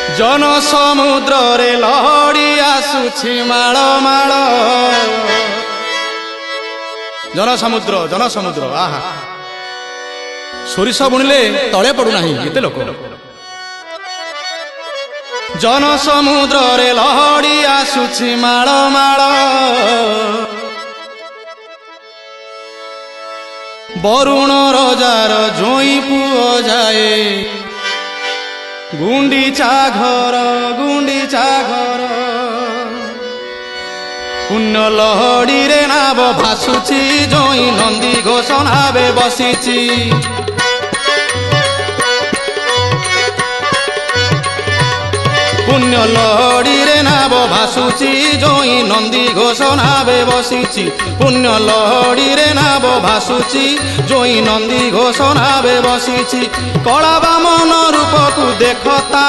जन समुद्र रे लहड़ी आसुछि माळ माळ जन समुद्र आहा सोरिष बुणिले तले पड़ू नाही एते लोक जन समुद्र रे लहड़ी आसुछि माळ माळ बरुण रजार जोई पुओ जाए गुंडीचा घर पुण्य लहड़ी रे नाव भासुची जोई नंदी घोष नावे बसीची पुण्य लहड़ी रे नाव भासुची जोई नंदी घोष नावे बसीची पुण्य लहड़ी रे नाव भासुची जोई नंदी घोष नावे बसीची कला बामन रूप को देखता